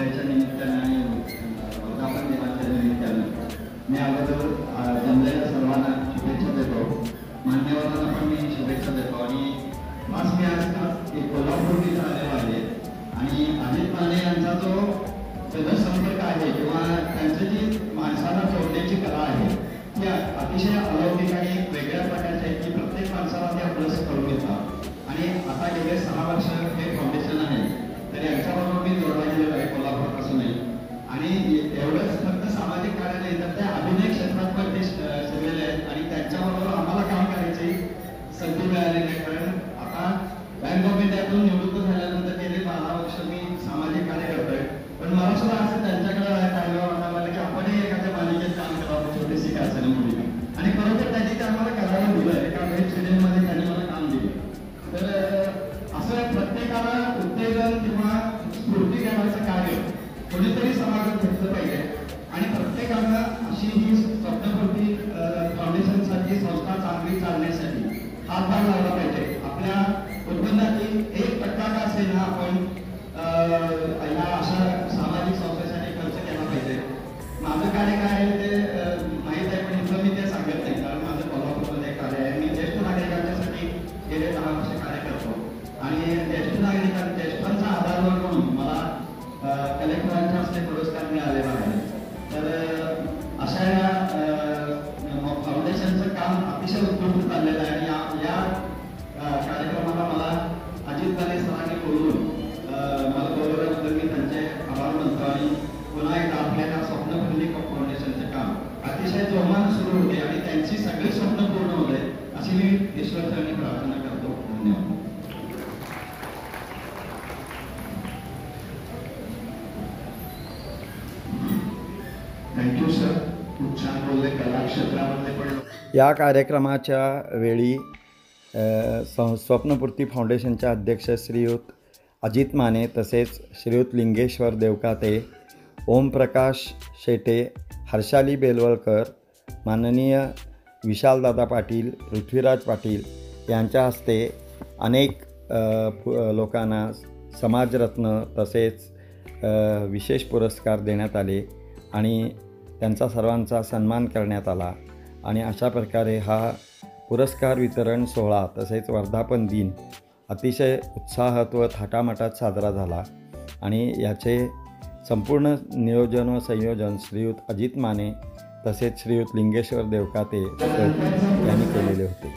वर्धापनाच्या निमित्तानं आणि वर्धापन दिनाच्या निमित्तानं मी अगोदर जमलेल्या सर्वांना शुभेच्छा देतो. मान्यवरांना पण मी शुभेच्छा देतो. आणि खास मी आज कोल्हापूर इथं आलेलो आहे आणि अजित माने यांचा जो जनसंपर्क आहे किंवा त्यांची जी माणसाला जोडण्याची कला आहे ती अतिशय अलौकिक आणि वेगळ्या प्रकारची आहे की प्रत्येक माणसाला ते आपलंच करून घेतात. आणि आता गेले 6 वर्ष हे फाउंडेशन आहे तर यांच्याबरोबर मी जोडला गेलेलो आहे कोल्हापूरपासूनही. आणि एवढंच फक्त सामाजिक कार्य नाही तर त्या अभिनय क्षेत्रात पण ते शिरलेले आहेत आणि त्यांच्याबरोबर आम्हाला काम करायची संधी मिळालेली आहे. कारण आता बँक ऑफ इंडियातून निवृत्त झाल्यानंतर गेले 12 वर्ष मी सामाजिक कार्य करतोय. पण मला सुद्धा असं त्यांच्याकडे पाहिलं वाटायला की आपणही एखाद्या मालिकेत काम करावं छोटीशी का असेल मुली. आणि खरोखर त्यांनी ते आम्हाला करायला दिलं एका वेळ सिरियलमध्ये त्यांनी मला काम दिलं. तर असं प्रत्येकाला उत्तेजन किंवा स्फूर्ती देण्याचं कार्य कोणीतरी समाजात घेतलं पाहिजे. आणि प्रत्येकाला अशी ही स्वप्नपूर्ती फाउंडेशनसाठी संस्था चांगली चालण्यासाठी हातभार लावला पाहिजे. आपल्या उत्पन्नातील 1% का असेल ना आपण या अशा सामाजिक संस्थेसाठी खर्च केला पाहिजे. माझं कार्य काय आहे ते माहीत आहे पण इथं मी ते सांगत नाही कारण माझं कोल्हापूरमध्ये कार्य आहे. मी ज्येष्ठ नागरिकांच्यासाठी गेले 10 वर्ष कार्य करतो. आणि ज्येष्ठांचा आधार म्हणून मला कलेक्टरांच्या हस्ते पुरस्कार मिळालेला आहे. तर अशा या फाउंडेशनचं काम अतिशय उत्कृष्ट चाललेलं आहे. आणि या कार्यक्रमाला मला अजित माने सरांनी बोलवून मला बोलवल्याबद्दल मी त्यांचे आभार मानतो. आणि पुन्हा एकदा आपल्याला स्वप्नपूर्ती फाउंडेशनचे काम अतिशय जोमानं सुरू होते आणि त्यांची सगळी स्वप्न पूर्ण होते अशी मी ईश्वरचरणी प्रार्थना करतो. धन्यवाद. Thank you sir. खूप छान बोलले. कला क्षेत्रामधले पण या कार्यक्रमाच्या वेळी स्वप्नपूर्ती फाउंडेशनचे अध्यक्ष श्रीयुत अजित माने तसेच श्रीयुत लिंगेश्वर देवकाते, ओमप्रकाश शेटे, हर्षाली बेलवलकर, माननीय विशालदादा पाटील, पृथ्वीराज पाटील यांच्या हस्ते अनेक लोकांना समाजरत्न तसेच विशेष पुरस्कार देण्यात आले आणि त्यांचा सर्वांचा सन्मान करण्यात आला. आणि अशा प्रकारे हा पुरस्कार वितरण सोहळा तसेच वर्धापन दिन अतिशय उत्साहात व थाटामाटात साजरा झाला. आणि याचे संपूर्ण नियोजन व संयोजन श्रीयुत अजित माने तसेच श्रीयुत लिंगेश्वर देवकाते यांनी केलेले होते.